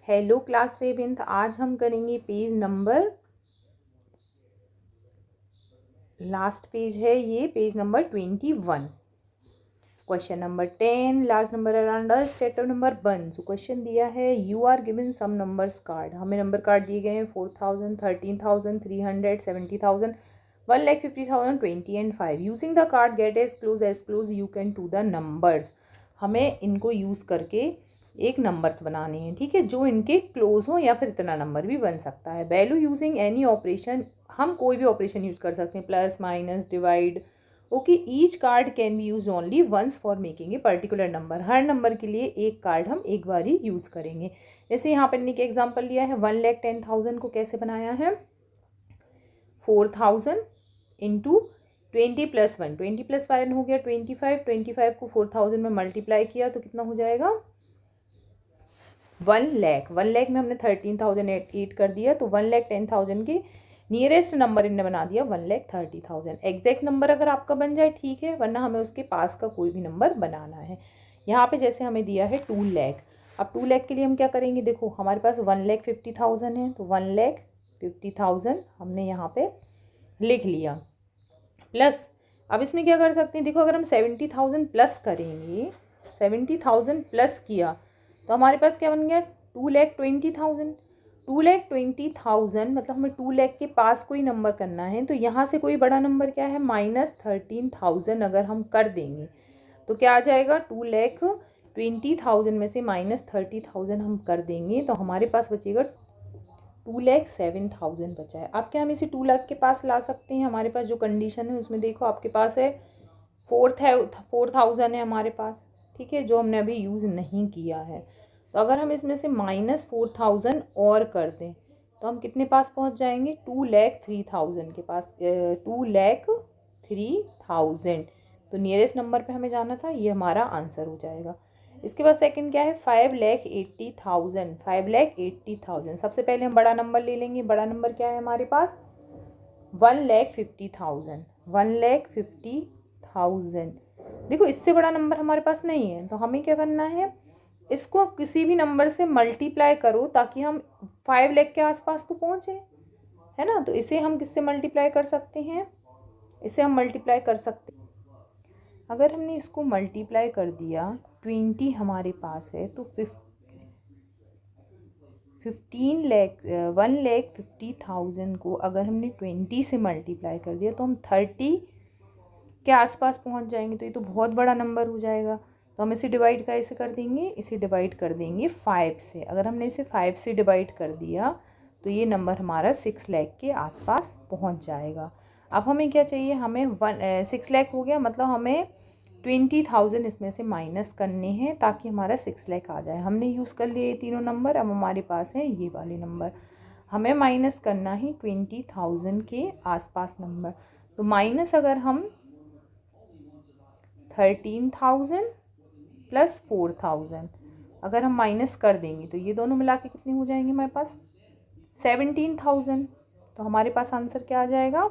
Hello class 7th। आज हम करेंगे पेज नंबर, लास्ट पेज है ये, page number 21। Question number 10, last number around us, chapter number 1। So question दिया है you are given some numbers card. हमें number card दिए गए हैं 4000, 13,000, 300, 70,000, 1,50,000, 20 and 5। Using the card get as close you can to the numbers. हमें इनको use करके एक नंबर्स बनाने हैं, ठीक है, जो इनके क्लोज हो या फिर इतना नंबर भी बन सकता है। वैल्यू यूजिंग एनी ऑपरेशन, हम कोई भी ऑपरेशन यूज कर सकते हैं, plus minus divide. Okay, each card can be use only once for making a particular number. हर नंबर के लिए एक कार्ड हम एक बार ही यूज़ करेंगे। जैसे यहाँ पर एक एग्जाम्पल लिया है, 1,10,000 को कैसे बनाया है, 4,000 इंटू 20 + 1, 20 + 1 हो गया 25, 25 को 4,000 में मल्टीप्लाई किया तो कितना हो जाएगा 1 लाख। 1 लाख में हमने 13,000 ऐड कर दिया तो 1,10,000 के नियरेस्ट नंबर इनने बना दिया 1,30,000। एग्जैक्ट नंबर अगर आपका बन जाए ठीक है, वरना हमें उसके पास का कोई भी नंबर बनाना है। यहाँ पे जैसे हमें दिया है 2 लाख। अब 2 लाख के लिए हम क्या करेंगे, देखो हमारे पास 1,50,000 है तो 1,50,000 हमने यहाँ पे लिख लिया। प्लस अब इसमें क्या कर सकते हैं, देखो अगर हम 70,000 प्लस करेंगे, 70,000 प्लस किया तो हमारे पास क्या बन गया 2,20,000। 2,20,000 मतलब हमें 2 लाख के पास कोई नंबर करना है तो यहाँ से कोई बड़ा नंबर क्या है -13,000। अगर हम कर देंगे तो क्या आ जाएगा 2,20,000 में से -30,000 हम कर देंगे तो हमारे पास बचेगा 2,07,000 बचा है। अब क्या हम इसे 2 लाख के पास ला सकते हैं, हमारे पास जो कंडीशन है उसमें देखो आपके पास है 4,000 है हमारे पास, ठीक है, जो हमने अभी यूज़ नहीं किया है। तो अगर हम इसमें से -4,000 और कर दें तो हम कितने पास पहुंच जाएंगे 2,03,000 के पास, 2,03,000। तो नियरेस्ट नंबर पे हमें जाना था, ये हमारा आंसर हो जाएगा। इसके बाद सेकंड क्या है 5,80,000। 5,80,000 सबसे पहले हम बड़ा नंबर ले लेंगे। बड़ा नंबर क्या है हमारे पास 1,50,000। 1,50,000 देखो इससे बड़ा नंबर हमारे पास नहीं है तो हमें क्या करना है, इसको किसी भी नंबर से मल्टीप्लाई करो ताकि हम 5 लाख के आसपास तो पहुँचे, है ना। तो इसे हम किससे मल्टीप्लाई कर सकते हैं, इसे हम मल्टीप्लाई कर सकते हैं। अगर हमने इसको मल्टीप्लाई कर दिया 20 हमारे पास है तो 1,50,000 को अगर हमने 20 से मल्टीप्लाई कर दिया तो हम 30 के आसपास पहुंच जाएंगे। तो ये तो बहुत बड़ा नंबर हो जाएगा। तो हम इसे डिवाइड कैसे कर देंगे, इसे डिवाइड कर देंगे 5 से। अगर हमने इसे 5 से डिवाइड कर दिया तो ये नंबर हमारा 6 लाख के आसपास पहुंच जाएगा। अब हमें क्या चाहिए, हमें 6 लाख हो गया, मतलब हमें 20,000 इसमें से माइनस करने हैं ताकि हमारा 6 लाख आ जाए। हमने यूज़ कर लिए ये तीनों नंबर, अब हमारे पास है ये वाले नंबर। हमें माइनस करना ही 20,000 के आसपास नंबर। तो माइनस अगर हम 13,000 प्लस 4,000 अगर हम माइनस कर देंगे तो ये दोनों मिला के कितने हो जाएंगे हमारे पास 17,000। तो हमारे पास आंसर क्या आ जाएगा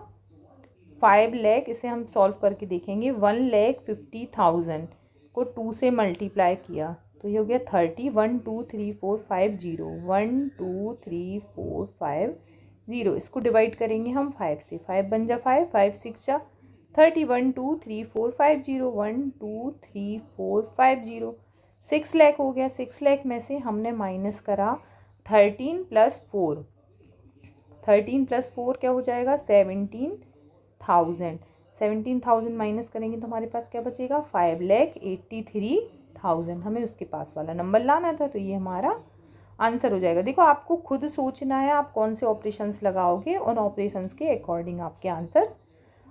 5 लाख। इसे हम सॉल्व करके देखेंगे। 1,50,000 को 2 से मल्टीप्लाई किया तो ये हो गया 30। 1 2 3 4 5 0, 1 2 3 4 5 0। इसको डिवाइड करेंगे हम 5 से, 5 बन जा 5, 5 6 जा 30। 1 2 3 4 5 0, 1 2 3 4 5 0। 6 लाख हो गया। 6 लाख में से हमने माइनस करा 13 + 4। 13 + 4 क्या हो जाएगा 17,000। 17,000 माइनस करेंगे तो हमारे पास क्या बचेगा 5,83,000। हमें उसके पास वाला नंबर लाना था तो ये हमारा आंसर हो जाएगा। देखो आपको खुद सोचना है आप कौन से ऑपरेशंस लगाओगे, उन ऑपरेशंस के अकॉर्डिंग आपके आंसर्स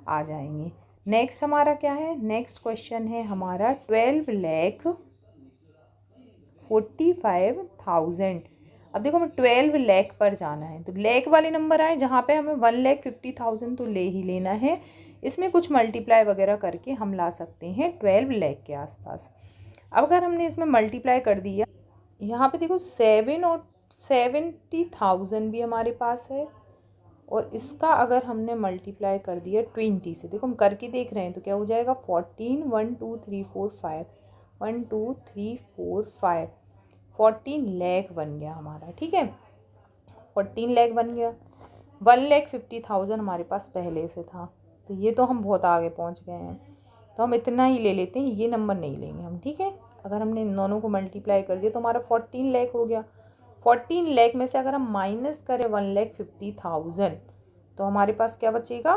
आ जाएंगे। नेक्स्ट हमारा क्या है, नेक्स्ट क्वेश्चन है हमारा 12,45,000। अब देखो हमें 12 लाख पर जाना है तो लाख वाले नंबर आए जहाँ पे हमें 1,50,000 तो ले ही लेना है। इसमें कुछ मल्टीप्लाई वगैरह करके हम ला सकते हैं 12 लाख के आसपास। अब अगर हमने इसमें मल्टीप्लाई कर दिया, यहाँ पे देखो 7 और 70,000 भी हमारे पास है और इसका अगर हमने मल्टीप्लाई कर दिया 20 से, देखो हम करके देख रहे हैं तो क्या हो जाएगा 14, 1 2 3 4 5, 1 2 3 4 5, 14 लाख बन गया हमारा, ठीक है, 14 लाख बन गया। 1,50,000 हमारे पास पहले से था, तो ये तो हम बहुत आगे पहुंच गए हैं, तो हम इतना ही ले लेते हैं, ये नंबर नहीं लेंगे हम, ठीक है। अगर हमने इन दोनों को मल्टीप्लाई कर दिया तो हमारा 14 लाख हो गया। 14 लाख में से अगर हम माइनस करें 1,50,000 तो हमारे पास क्या बचेगा,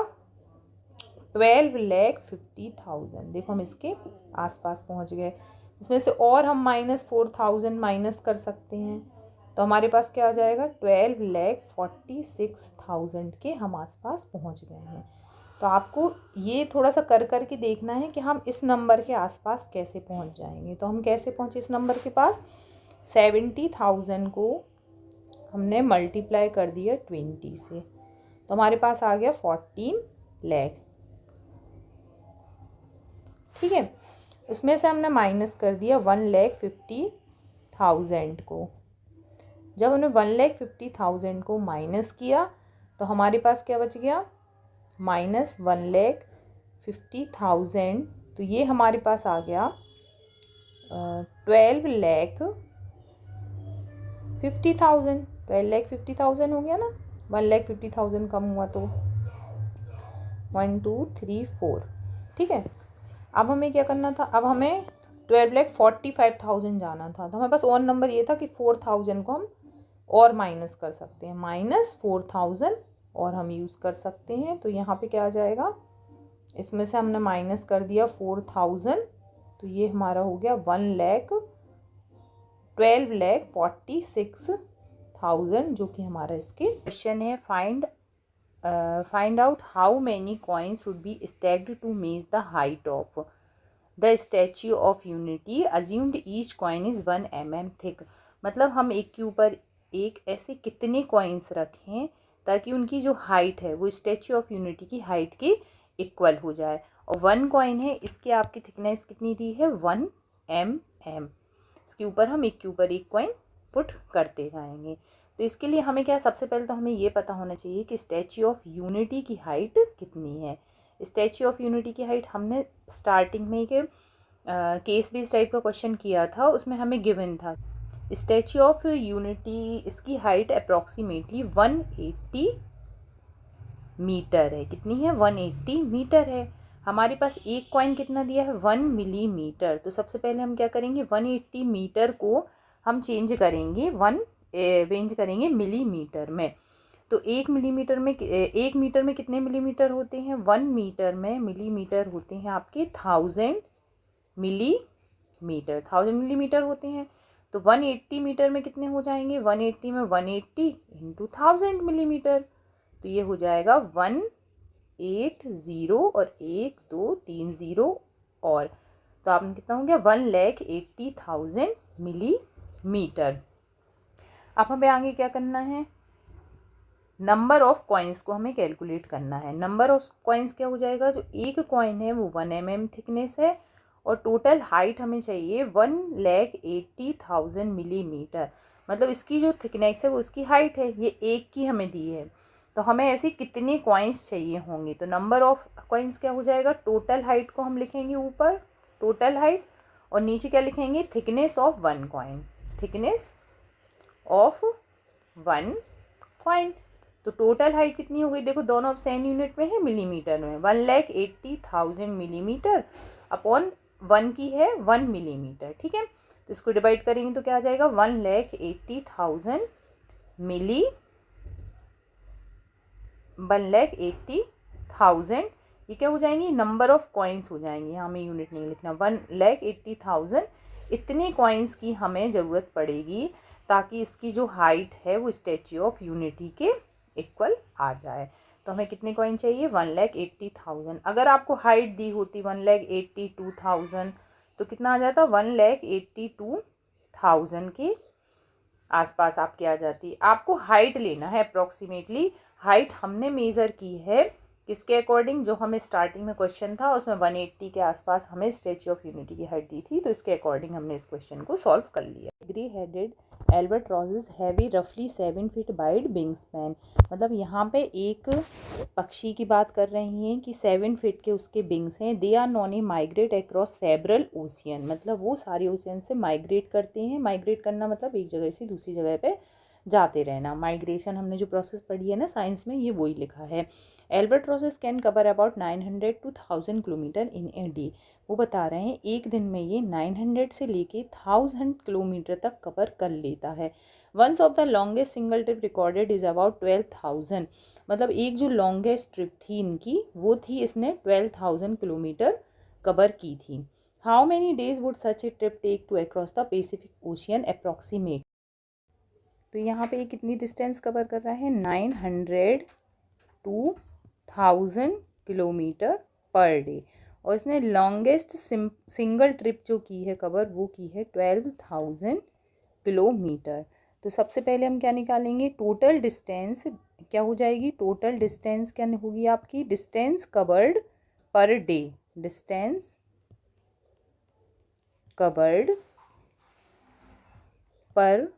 12,50,000। देखो हम इसके आसपास पहुंच गए। इसमें से और हम -4,000 माइनस कर सकते हैं, तो हमारे पास क्या आ जाएगा, 12,46,000 के हम आसपास पहुंच गए हैं। तो आपको ये थोड़ा सा कर कर के देखना है कि हम इस नंबर के आसपास कैसे पहुंच जाएंगे। तो हम कैसे पहुंचे इस नंबर के पास, 70,000 को हमने मल्टीप्लाई कर दिया 20 से, तो हमारे पास आ गया 14 लाख, ठीक है। उसमें से हमने माइनस कर दिया 1,50,000 को। जब हमने 1,50,000 को माइनस किया तो हमारे पास क्या बच गया, -1,50,000, तो ये हमारे पास आ गया 12,50,000। 12,50,000 हो गया ना, 1,50,000 कम हुआ तो 1 2 3 4, ठीक है। अब हमें क्या करना था, अब हमें 12,45,000 जाना था, तो हमारे पास और नंबर ये था कि 4,000 को हम और माइनस कर सकते हैं, -4,000 और हम यूज़ कर सकते हैं। तो यहाँ पे क्या आ जाएगा, इसमें से हमने माइनस कर दिया 4,000, तो ये हमारा हो गया 12,46,000, जो कि हमारा इसके क्वेश्चन है। Find out how many coins would be stacked to measure the height of the Statue of Unity assumed each coin is 1 mm thick. मतलब हम एक के ऊपर एक ऐसे कितने कॉइन्स रखें ताकि उनकी जो हाइट है वो स्टैच्यू ऑफ यूनिटी की हाइट के इक्वल हो जाए। और 1 कॉइन है, इसके आपकी थिकनेस कितनी दी है, 1 mm। इसके ऊपर हम एक के ऊपर एक कॉइन पुट करते जाएंगे। तो इसके लिए हमें क्या, सबसे पहले तो हमें ये पता होना चाहिए कि स्टैच्यू ऑफ यूनिटी की हाइट कितनी है। स्टैच्यू ऑफ यूनिटी की हाइट हमने स्टार्टिंग में के केस बेस्ड टाइप का क्वेश्चन किया था, उसमें हमें गिवन था स्टैच्यू ऑफ यूनिटी, इसकी हाइट अप्रॉक्सीमेटली 180 मीटर है। कितनी है, 180 मीटर है। हमारे पास एक कॉइन कितना दिया है, 1 मिलीमीटर। तो सबसे पहले हम क्या करेंगे, 180 मीटर को हम चेंज करेंगे मिलीमीटर में। तो 1 मिलीमीटर में 1 मीटर में कितने मिलीमीटर होते हैं, 1 मीटर में मिलीमीटर होते हैं आपके 1000 मिलीमीटर। 1000 मिलीमीटर होते हैं। तो 180 मीटर में कितने हो जाएंगे, 180 में 180 इंटू 1000 मिलीमीटर, तो ये हो जाएगा 180 और 1 2 3 0 और, तो आपने कितना हो गया, 1,80,000 मिलीमीटर। अब हमें आगे क्या करना है, नंबर ऑफ कॉइन्स को हमें कैलकुलेट करना है। नंबर ऑफ कॉइन्स क्या हो जाएगा, जो एक कॉइन है वो 1 mm थिकनेस है और टोटल हाइट हमें चाहिए 1,80,000 मिलीमीटर। मतलब इसकी जो थिकनेस है वो इसकी हाइट है, ये एक की हमें दी है। तो हमें ऐसे कितने कॉइन्स चाहिए होंगे, तो नंबर ऑफ कॉइन्स क्या हो जाएगा, टोटल हाइट को हम लिखेंगे ऊपर टोटल हाइट, और नीचे क्या लिखेंगे, thickness of 1 coin, thickness of 1 coin. तो टोटल हाइट कितनी हो गई, देखो दोनों अब सेम यूनिट में है, मिलीमीटर में, 1,80,000 मिलीमीटर अपॉन 1 की है 1 मिलीमीटर, ठीक है। तो इसको डिवाइड करेंगे तो क्या आ जाएगा, 1,80,000 ये क्या हो जाएंगी, नंबर ऑफ कॉइन्स हो जाएंगे, यहाँ हमें यूनिट नहीं लिखना। 1,80,000 इतने कॉइन्स की हमें ज़रूरत पड़ेगी ताकि इसकी जो हाइट है वो स्टैच्यू ऑफ यूनिटी के इक्वल आ जाए। तो हमें कितने कॉइन चाहिए, 1,80,000। अगर आपको हाइट दी होती 1,82,000 तो कितना आ जाता, 1,82,000 के आसपास आपके आ जाती। आपको हाइट लेना है अप्रॉक्सीमेटली, हाइट हमने मेज़र की है किसके अकॉर्डिंग, जो हमें स्टार्टिंग में क्वेश्चन था उसमें 180 के आसपास हमें स्टैच्यू ऑफ यूनिटी की हाइट दी थी, तो इसके अकॉर्डिंग हमने इस क्वेश्चन को सॉल्व कर लिया। डिग्री हेडेड एल्बाट्रॉसेस हैवी रफली 7 फीट वाइड विंग स्पैन। मतलब यहाँ पे एक पक्षी की बात कर रही हैं कि 7 फीट के उसके विंग्स हैं। They are known a migrate across several ocean, मतलब वो सारे ओशियन से माइग्रेट करते हैं। माइग्रेट करना मतलब एक जगह से दूसरी जगह पे जाते रहना। माइग्रेशन हमने जो प्रोसेस पढ़ी है ना साइंस में, ये वही लिखा है। Albatrosses can cover about 900 to 1000 kilometre in a day. वो बता रहे हैं एक दिन में ये 900 से लेके 1000 किलोमीटर तक कवर कर लेता है। Once of the longest single trip recorded is about 12,000। मतलब एक जो लॉन्गेस्ट ट्रिप थी इनकी वो थी, इसने 12,000 किलोमीटर कवर की थी। How many days would such a trip take to across the Pacific ocean approximate. तो यहाँ पे ये कितनी डिस्टेंस कवर कर रहा है, 900 to 1000 किलोमीटर पर डे। और इसने लॉन्गेस्ट सिंगल ट्रिप जो की है कवर, वो की है 12,000 किलोमीटर। तो सबसे पहले हम क्या निकालेंगे, टोटल डिस्टेंस क्या हो जाएगी, टोटल डिस्टेंस क्या होगी आपकी, distance covered per day. Distance covered per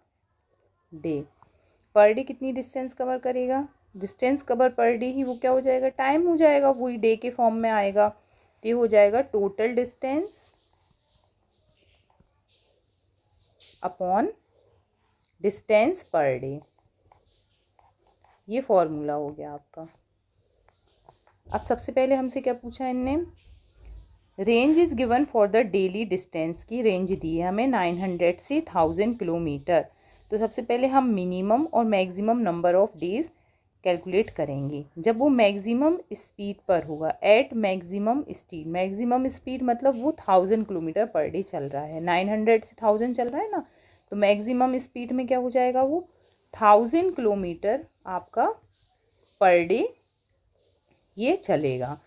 day. Per day कितनी डिस्टेंस कवर करेगा, डिस्टेंस कवर पर डे ही वो क्या हो जाएगा, टाइम हो जाएगा, वही डे के फॉर्म में आएगा। तो ये हो जाएगा total distance upon distance per day. ये फॉर्मूला हो गया आपका। अब सबसे पहले हमसे क्या पूछा इनने, range is given for the daily distance की रेंज दी है हमें 900 से 1000 किलोमीटर। तो सबसे पहले हम मिनिमम और maximum number of days calculate करेंगे। जब वो मैक्सिमम स्पीड पर होगा, at maximum speed, maximum speed मतलब वो 1000 किलोमीटर पर डे चल रहा है, 900 से 1000 चल रहा है ना, तो मैक्सिमम स्पीड में क्या हो जाएगा, वो 1000 किलोमीटर आपका पर डे ये चलेगा।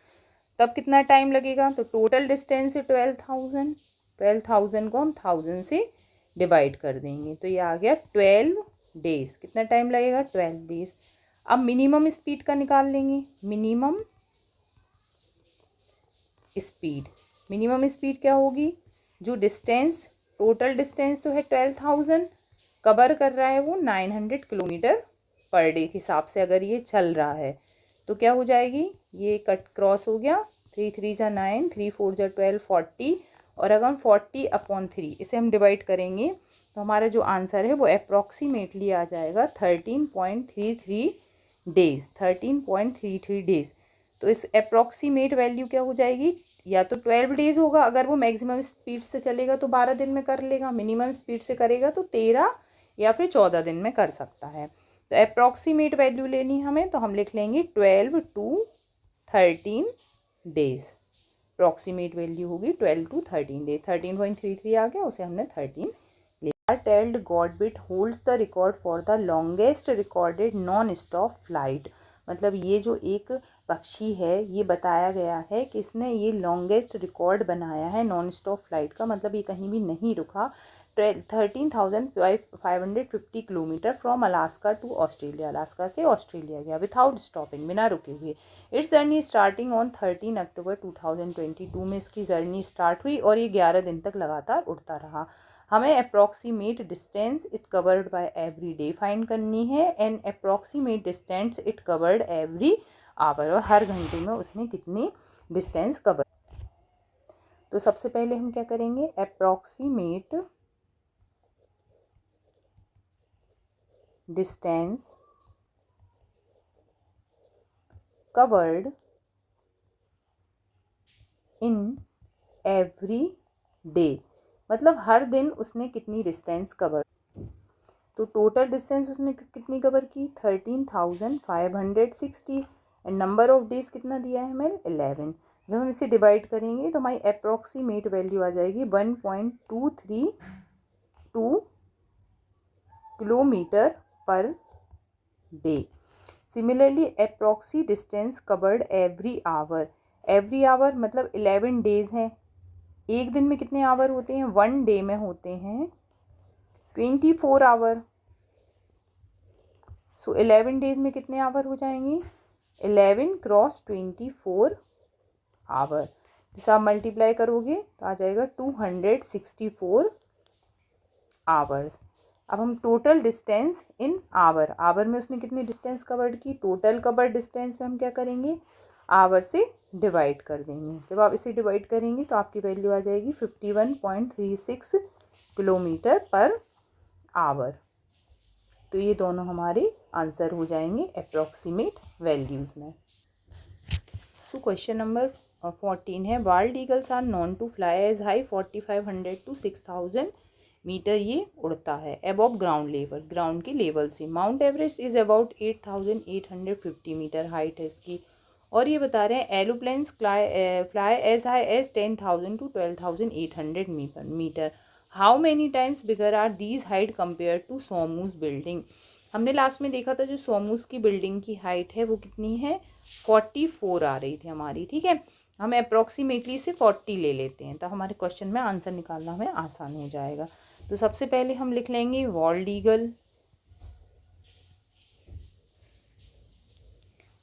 तब कितना टाइम लगेगा, तो टोटल डिस्टेंस है 12,000, 12,000 को हम 1000 से डिवाइड कर देंगे, तो ये आ गया 12 डेज। कितना टाइम लगेगा, 12 डेज। अब मिनिमम स्पीड का निकाल लेंगे, मिनिमम स्पीड, मिनिमम स्पीड क्या होगी, जो डिस्टेंस, टोटल डिस्टेंस तो है 12,000, कवर कर रहा है वो 900 किलोमीटर पर डे के हिसाब से अगर ये चल रहा है, तो क्या हो जाएगी, ये कट क्रॉस हो गया, 3 3 जा 9, 3 4 जा 12, 40, और अगर हम 40/3 इसे हम डिवाइड करेंगे तो हमारा जो आंसर है वो अप्रॉक्सीमेटली आ जाएगा 13.33 डेज, 13.33 डेज। तो इस अप्रॉक्सीमेट वैल्यू क्या हो जाएगी, या तो 12 डेज होगा, अगर वो मैक्सिमम स्पीड से चलेगा तो 12 दिन में कर लेगा, मिनिमम स्पीड से करेगा तो 13 या फिर 14 दिन में कर सकता है। तो अप्रॉक्सीमेट वैल्यू लेनी हमें, तो हम लिख लेंगे 12 to 13 डेज। अप्रॉक्सीमेट वैल्यू होगी 12 to 13 डेज। 13.33 आ गया, उसे हमने 13 लिया। Tailed godwit holds the record for the longest recorded non stop flight. मतलब ये जो एक पक्षी है, ये बताया गया है कि इसने ये लॉन्गेस्ट रिकॉर्ड बनाया है नॉन स्टॉप फ्लाइट का, मतलब ये कहीं भी नहीं रुका। 13,550 kilometre from Alaska to Australia, Alaska से ऑस्ट्रेलिया गया विदाउट स्टॉपिंग, बिना रुके हुए। Its journey starting on 13 October 2022 में इसकी जर्नी स्टार्ट हुई और ये 11 दिन तक लगातार उड़ता रहा। हमें approximate distance it covered by every day find करनी है, and approximate distance it covered every our, और हर घंटे में उसने कितनी डिस्टेंस कवर। तो सबसे पहले हम क्या करेंगे, approximate distance covered in every day, मतलब हर दिन उसने कितनी डिस्टेंस कवर। तो टोटल डिस्टेंस उसने कितनी कवर की, 13,560, एंड नंबर ऑफ डेज कितना दिया है हमें, 11। जब हम इसे डिवाइड करेंगे तो हमारी अप्रॉक्सीमेट वैल्यू आ जाएगी 1.232 kilometre per day. Similarly approx distance covered every hour, every hour मतलब 11 डेज हैं, एक दिन में कितने आवर होते हैं, 1 डे में होते हैं 24 आवर। सो 11 डेज में कितने आवर हो जाएंगे, 11 क्रॉस 24 आवर। जैसे आप मल्टीप्लाई करोगे तो आ जाएगा 264 आवर्स। अब हम टोटल डिस्टेंस इन आवर में उसने कितनी डिस्टेंस कवर्ड की, टोटल कवर डिस्टेंस में हम क्या करेंगे, आवर से डिवाइड कर देंगे। जब आप इसे डिवाइड करेंगे तो आपकी वैल्यू आ जाएगी 51.36 किलोमीटर पर आवर। तो ये दोनों हमारे आंसर हो जाएंगे अप्रॉक्सीमेट वैल्यूज़ में। तो क्वेश्चन नंबर 14 है, bald eagles are known to fly as high 4500 to 6000 metre, ये उड़ता है अबव ग्राउंड लेवल, ग्राउंड के लेवल से। Mount Everest is about 8850 metre height है इसकी। और ये बता रहे हैं aeroplanes fly as high as 10,000 to 12,800 metre. How many times bigger are these height compare to सोमूज बिल्डिंग। हमने लास्ट में देखा था जो सोमूज की बिल्डिंग की हाइट है वो कितनी है, 44 आ रही थी हमारी, ठीक है। हम अप्रॉक्सीमेटली से 40 ले लेते हैं तो हमारे क्वेश्चन में आंसर निकालना हमें आसान हो जाएगा। तो सबसे पहले हम लिख लेंगे वॉल्ड ईगल,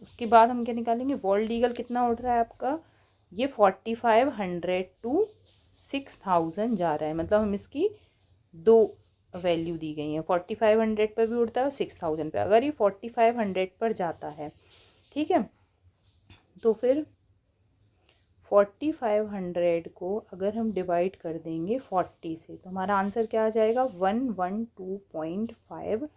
उसके बाद हम क्या निकालेंगे, वॉल्ड ईगल कितना उड़ रहा है आपका, ये 4500 to 6000 जा रहा है, मतलब हम इसकी दो वैल्यू दी गई हैं, 4500 पर भी उड़ता है और 6000 पे। अगर ये 4500 पर जाता है, ठीक है, तो फिर 4500 को अगर हम डिवाइड कर देंगे 40 से तो हमारा आंसर क्या आ जाएगा, 112.5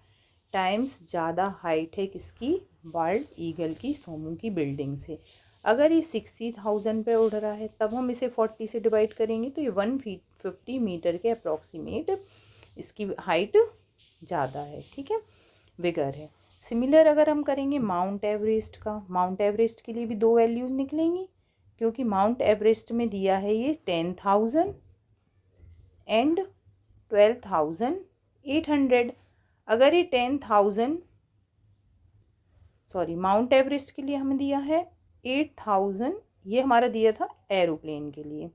टाइम्स ज़्यादा हाइट है किसकी, बाल्ड ईगल की, सोमू की बिल्डिंग से। अगर ये 60,000 पे उड़ रहा है तब हम इसे 40 से डिवाइड करेंगे तो ये 150 मीटर के अप्रॉक्सीमेट इसकी हाइट ज़्यादा है, ठीक है, बिगर है। सिमिलर अगर हम करेंगे माउंट एवरेस्ट का, माउंट एवरेस्ट के लिए भी दो वैल्यूज़ निकलेंगी, क्योंकि माउंट एवरेस्ट में दिया है ये 10,000 एंड 12,800। अगर ये 10,000 माउंट एवरेस्ट के लिए हमें दिया है 8,000, ये हमारा दिया था एरोप्लेन के लिए,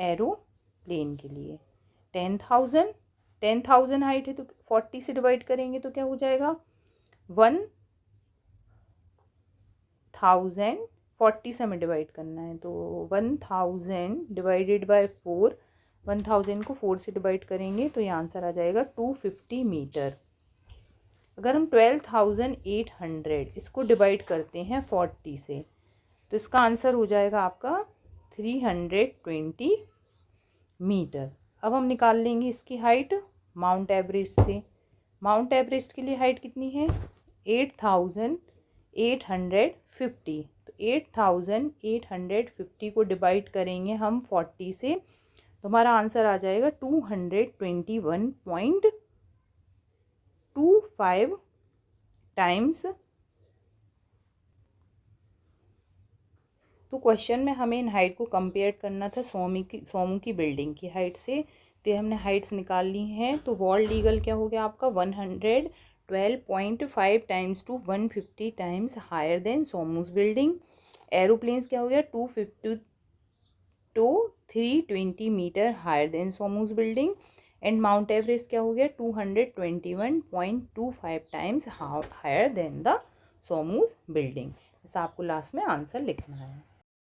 एरोप्लेन के लिए 10,000 हाइट है तो 40 से डिवाइड करेंगे तो क्या हो जाएगा, 1000, 40 से हमें डिवाइड करना है तो 1000 डिवाइडेड बाय 4, 1000 को 4 से डिवाइड करेंगे तो ये आंसर आ जाएगा 250 मीटर। अगर हम 12,800 इसको डिवाइड करते हैं 40 से तो इसका आंसर हो जाएगा आपका 320 मीटर। अब हम निकाल लेंगे इसकी हाइट माउंट एवरेस्ट से। माउंट एवरेस्ट के लिए हाइट कितनी है, 8,850, तो 8,850 को डिवाइड करेंगे हम 40 से तो हमारा आंसर आ जाएगा 221.25 टाइम्स। तो क्वेश्चन में हमें इन हाइट को कंपेयर करना था सोमू की बिल्डिंग की हाइट से, तो ये हमने हाइट्स निकाल ली हैं। तो वॉल्ड ईगल क्या हो गया आपका, 112.5 times to 150 times higher than सोमूज बिल्डिंग। एरोप्लेन्स क्या हो गया, 250 to 320 मीटर हायर देन सोमूज बिल्डिंग। एंड माउंट एवरेस्ट क्या हो गया, 221.25 टाइम्स हायर देन द सोमूज बिल्डिंग। ऐसा आपको लास्ट में आंसर लिखना है।